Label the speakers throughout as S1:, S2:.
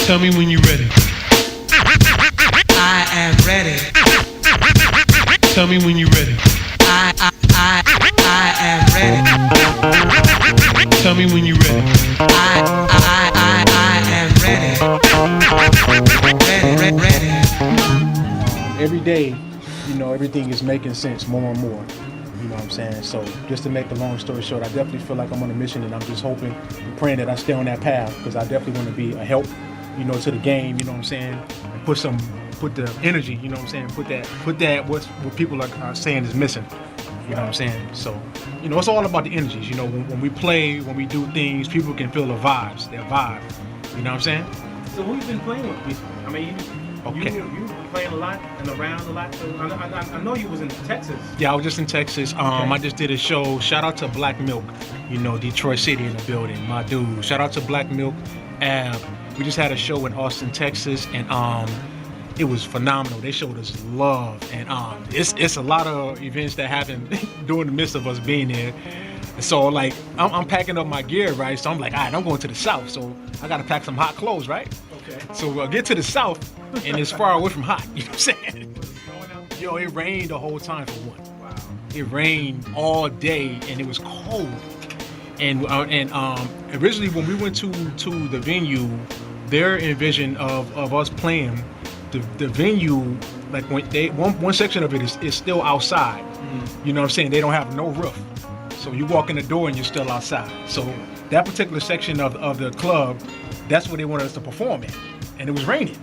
S1: Tell me when you're ready.
S2: I am ready.
S1: Tell me when you're ready.
S2: I am ready.
S1: Tell me when you're ready.
S2: I am ready. Ready.
S3: Every day, you know, everything is making sense more and more. You know what I'm saying? So just to make the long story short, I definitely feel like I'm on a mission, and I'm just hoping and praying that I stay on that path, because I definitely want to be a help, you know, to the game, you know what I'm saying? And put the energy, you know what I'm saying? Put that what people are saying is missing. You know what I'm saying? So, you know, it's all about the energies. You know, when we play, when we do things, people can feel the vibes, their vibe. You know what I'm saying?
S4: So who you been playing with recently? I mean, you playing a lot and around a lot. So I know you was in Texas.
S3: Yeah, I was just in Texas. I just did a show. Shout out to Black Milk, you know, Detroit City in the building, my dude. Shout out to Black Milk. We just had a show in Austin, Texas, and it was phenomenal. They showed us love, and it's a lot of events that happen during the midst of us being there. So like I'm packing up my gear, right? So I'm like, all right, I'm going to the south, so I gotta pack some hot clothes, right?
S4: Okay.
S3: So I get to the south, and it's far away from hot. You know what I'm saying? Yo, it rained the whole time for one.
S4: Wow.
S3: It rained all day, and it was cold. And originally when we went to the venue, their envision of us playing the venue, like when one section of it is still outside. Mm-hmm. You know what I'm saying? They don't have no roof. So you walk in the door and you're still outside. So that particular section of the club, that's where they wanted us to perform in. And it was raining.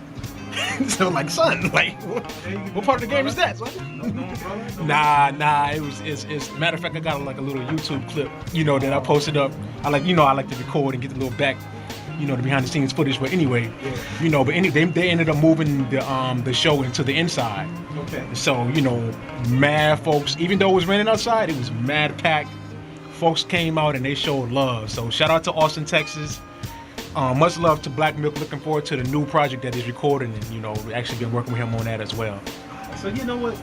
S3: So like, son, like, what part of the game is that, son? Nah, it's matter of fact, I got like a little YouTube clip, you know, that I posted up. I like to record and get the little back, you know, the behind the scenes footage. But anyway, you know, they ended up moving the show into the inside.
S4: Okay.
S3: So, you know, mad folks, even though it was raining outside, it was mad packed. Folks came out and they showed love. So shout out to Austin, Texas. Much love to Black Milk. Looking forward to the new project that he's recording, and you know, we actually been working with him on that as well.
S4: So you know what,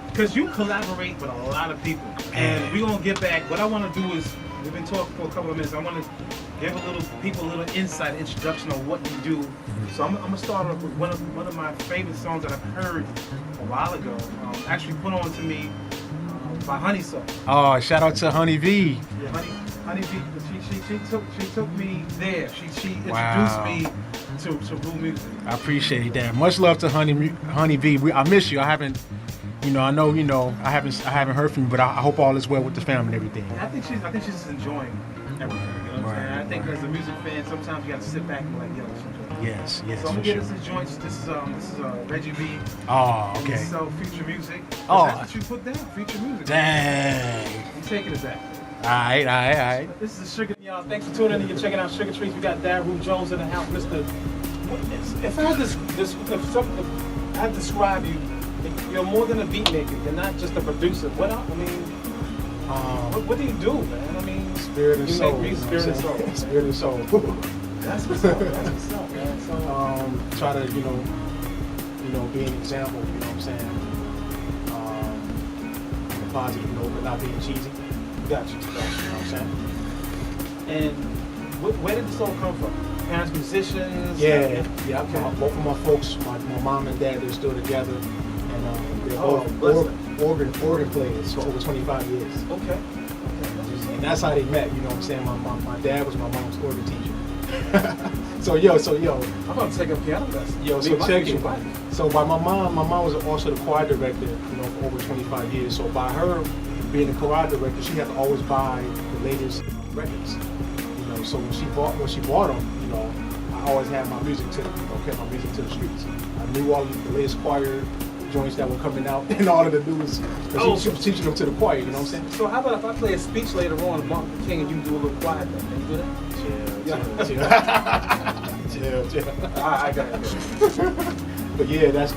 S4: because you collaborate with a lot of people, and we're gonna get back. What I want to do is, we've been talking for a couple of minutes. I want to give people a little insight, introduction on what you do. So I'm gonna start off with one of my favorite songs that I've heard a while ago. Actually put on to me by Honey Soul.
S3: Oh, shout out to Honey V.
S4: Yeah, Honey V. She took me there. She introduced me to Blue music.
S3: I appreciate that. Much love to Honey V. I miss you. I haven't, you know, I haven't heard from you, but I hope all is well with the family and everything.
S4: I think she's just enjoying everything. You know what I'm saying? I think as a music fan, sometimes you got to sit back and be like, yo, let's enjoy it.
S3: Yes,
S4: So I'm gonna get us some joints. This is Reggie B.
S3: Oh, okay.
S4: So Future Music.
S3: Oh.
S4: That's what you put down. Future Music.
S3: Dang.
S4: You taking it back.
S3: All right.
S4: This is Sugar, y'all. Thanks for tuning in. You're checking out SugaTreats. We got Daru Jones in the house, Mr. If I had to describe you, you're more than a beat maker. You're not just a producer. What do you do, man? I mean,
S3: spirit and soul.
S4: Make music, spirit and soul.
S3: Spirit and soul.
S4: That's what's up. That's what's up, man. So,
S3: try to, you know, be an example. You know what I'm saying? On a positive note, but not being cheesy. Got you. You know what I'm saying?
S4: And where did this all come from? Parents, musicians?
S3: Yeah.
S4: Okay.
S3: Both of my folks, my mom and dad, they're still together, and they're both organ players for over 25 years.
S4: Okay.
S3: And that's how they met. You know what I'm saying? My dad was my mom's organ teacher. So yo.
S4: I'm about to take a piano lesson.
S3: Yo, so check it. So by my mom was also the choir director, you know, for over 25 years. So by her being the choir director, she had to always buy the latest records. You know, so when she bought them, you know, I always had my music to them, you know, kept my music to the streets. I knew all of the latest choir joints that were coming out and all of the news. She was teaching them to the choir, you know what I'm saying?
S4: So how about if I play a speech later on of Martin Luther King and you do a little choir thing? Can you do that?
S3: Chill.
S4: I got it.
S3: But yeah, that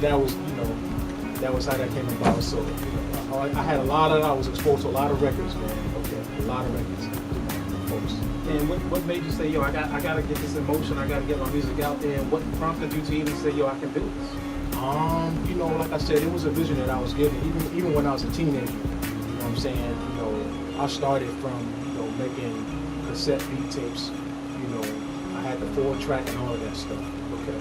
S3: was how that came about. So, you know, I was exposed to a lot of records, man. Okay, a lot of records. Folks.
S4: And what made you say, yo, I gotta get this emotion, I gotta get my music out there, and what prompted you to even say, yo, I can do this?
S3: You know, like I said, it was a vision that I was given, even when I was a teenager. You know what I'm saying? You know, I started from, you know, making cassette beat tapes, you know,
S5: I had the 4-track and all of that stuff.
S4: Okay.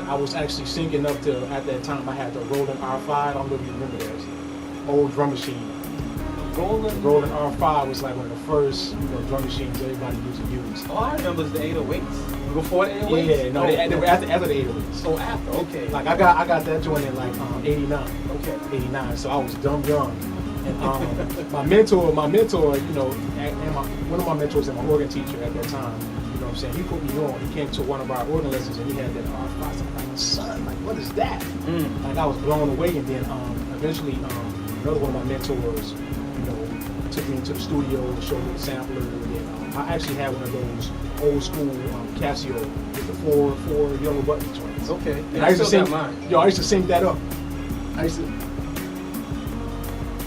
S5: I was actually syncing up to, at that time, I had the Roland R5. I don't know if you remember that. Old drum machine. Roland R5 was like one of the first, drum machines everybody used to use.
S4: Oh, I remember the 808s. Before the 808s?
S5: Yeah, no, they were after the 808s.
S4: Oh, after, okay.
S5: Like I got that joint in like 89.
S4: Okay.
S5: 89. So I was dumb young. And my mentor, and one of my mentors and my organ teacher at that time, you know what I'm saying, he put me on. He came to one of our organ lessons and he had that R5. I'm like, son, like what is that? Like I was blown away. And then eventually another one of my mentors, took me into the studio to show me the sampler. And I actually had one of those old school Casio with the four yellow button joints.
S4: Okay.
S5: And I used to sing. I used to sync that up.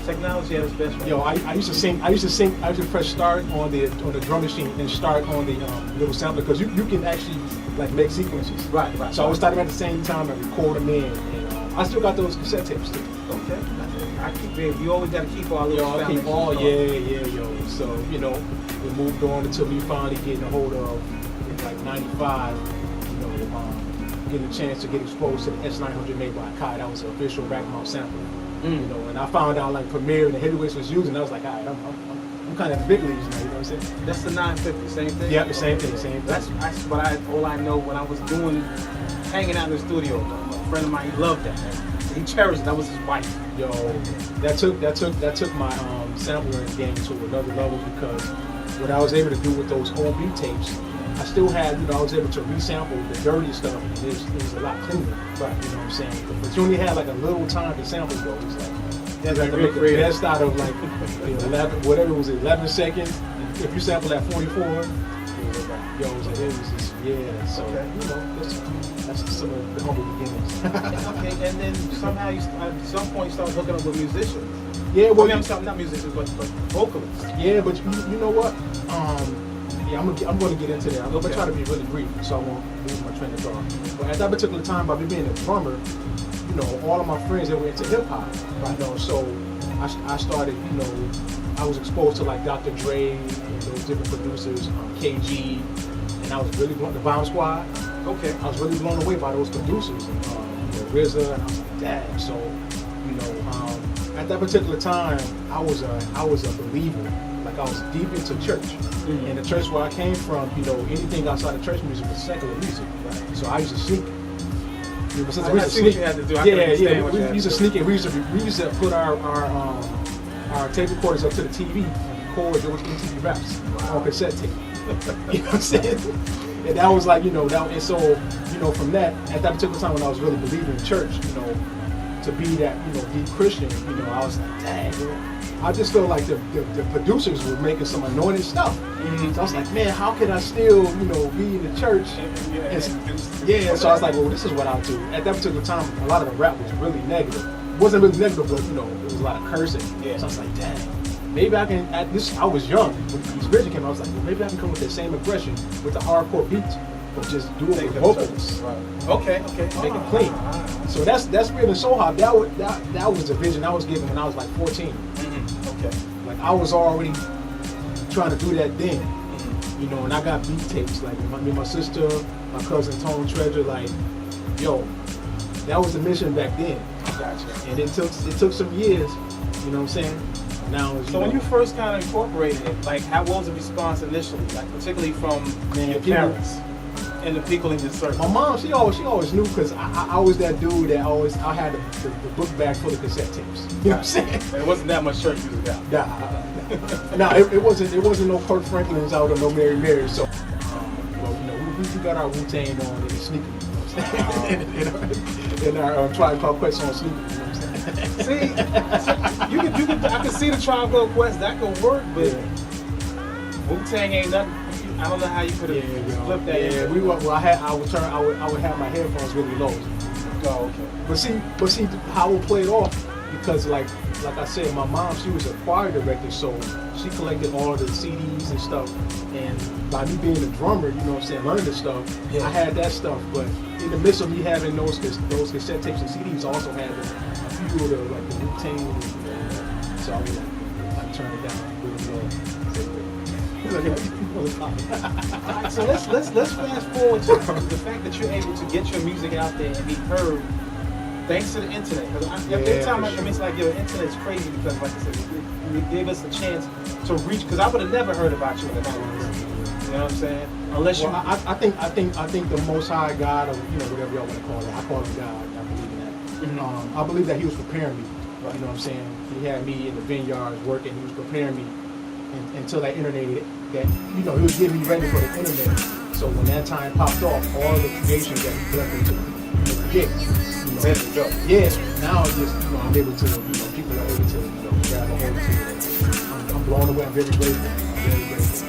S4: Technology at its best. Right?
S5: I used to press start on the drum machine and start on the little sampler because you can actually like make sequences.
S4: Right.
S5: So I was starting at the same time and record them in. And I still got those cassette tapes too.
S4: Okay. I keep it. We always got to keep our little.
S5: So we moved on until we finally getting a hold of like '95. Getting a chance to get exposed to the S900 made by Kai. That was an official rack mount sampler. And I found out like Premiere and the Heavyweights was using. I was like, all right, I'm kind of in the big leagues now. You know what I'm saying?
S4: That's the 950, same thing.
S5: Yeah, the same thing.
S4: That's what all I know when I was hanging out in the studio. A friend of mine, he loved that. He cherished it. That was his wife.
S5: Yo, that took my sampling game to another level because what I was able to do with those old beat tapes, I still had, I was able to resample the dirty stuff. And it was a lot cleaner. Right. You know what I'm saying? But you only had like a little time to sample those. Like, you had to make the best out of like 11 seconds. If you sample at 44, it was just, yeah. So, that's some of the humble beginnings.
S4: Okay, and then somehow at some point you start hooking up with musicians.
S5: Yeah, well,
S4: not musicians, but vocalists.
S5: Yeah, but you know what? I'm going to get into that. I'm going to try to be really brief, so I won't lose my train of thought. But at that particular time, by me being a drummer, all of my friends, they were into hip hop, so I started, I was exposed to like Dr. Dre and those different producers, KG, and I was really blown, the Bomb Squad.
S4: Okay.
S5: I was really blown away by those producers, and RZA, and I was like, damn. So, at that particular time, I was a believer. Like I was deep into church, and the church where I came from, anything outside of church music was secular music. Right. So I used to sneak.
S4: I see what you had to do.
S5: We used to sneak it. We used to put our tape recorders up to the TV and record those MTV raps on cassette tape. You know what I'm saying? And that was like, and so, from that, at that particular time when I was really believing in church, to be that, deep Christian, I was like, dang, I just felt like the producers were making some anointed stuff. So I was like, man, how can I still, be in the church? So I was like, well, this is what I'll do. At that particular time, a lot of the rap was really negative. It wasn't really negative, but, it was a lot of cursing. Yeah. So I was like, dang, maybe I can, I was young when these vision came out. I was like, well, maybe I can come with that same aggression with the hardcore beats, but just do it with vocals.
S4: Right. Okay.
S5: Make it clean. So that's really so hard. That was the vision I was given when I was like 14.
S4: Okay.
S5: Like I was already trying to do that then. And I got beat tapes. Like me and my sister, my cousin Tone Treasure, like, yo, that was the mission back then.
S4: Gotcha.
S5: And it took some years, you know what I'm saying? Now,
S4: so when you first kind of incorporated it, like what was the response initially? Like particularly from your parents? And the people in the circle.
S5: My mom, she always knew because I was that dude that I had the book bag full of cassette tapes. You know what I'm saying?
S4: And it wasn't that much church music out.
S5: Nah, it wasn't no Kirk Franklin's out or no Mary Mary. So, we got our Wu-Tang on and sneakers. And our Tribe Called Quest on sneakers. You know what I'm saying?
S4: See, I can see the Tribe Called Quest that could work, but Wu-Tang ain't nothing. I don't know how you could have flipped that.
S5: Yeah, I would have my headphones really low.
S4: Oh, okay.
S5: But see how we played off because like I said, my mom, she was a choir director, so she collected all of the CDs and stuff. And by me being a drummer, you know what I'm saying, learning this stuff, I had that stuff. But in the midst of me having those cassette tapes and CDs, I also had a few of the like the Wu-Tang. So I would turn it down really low.
S4: Alright, so let's fast forward to the fact that you're able to get your music out there and be heard thanks to the internet. Because every time it's like, yo, the internet's crazy because, like I said, it gave us a chance to reach. Because I would have never heard about you in the 90s. You know what I'm saying? Unless you.
S5: Well, I think the Most High God, or whatever y'all want to call it, I call him God. I believe in that.
S4: Mhm.
S5: I believe that He was preparing me. You know what I'm saying? He had me in the vineyards working. He was preparing me until that internet. That He was getting me ready for the internet. So when that time popped off, all the creations that He blessed me to create.
S4: Ready to go.
S5: Yeah. Now it's just I'm able to. People are able to grab a hold to it. I'm blown away. I'm very grateful. I'm very grateful.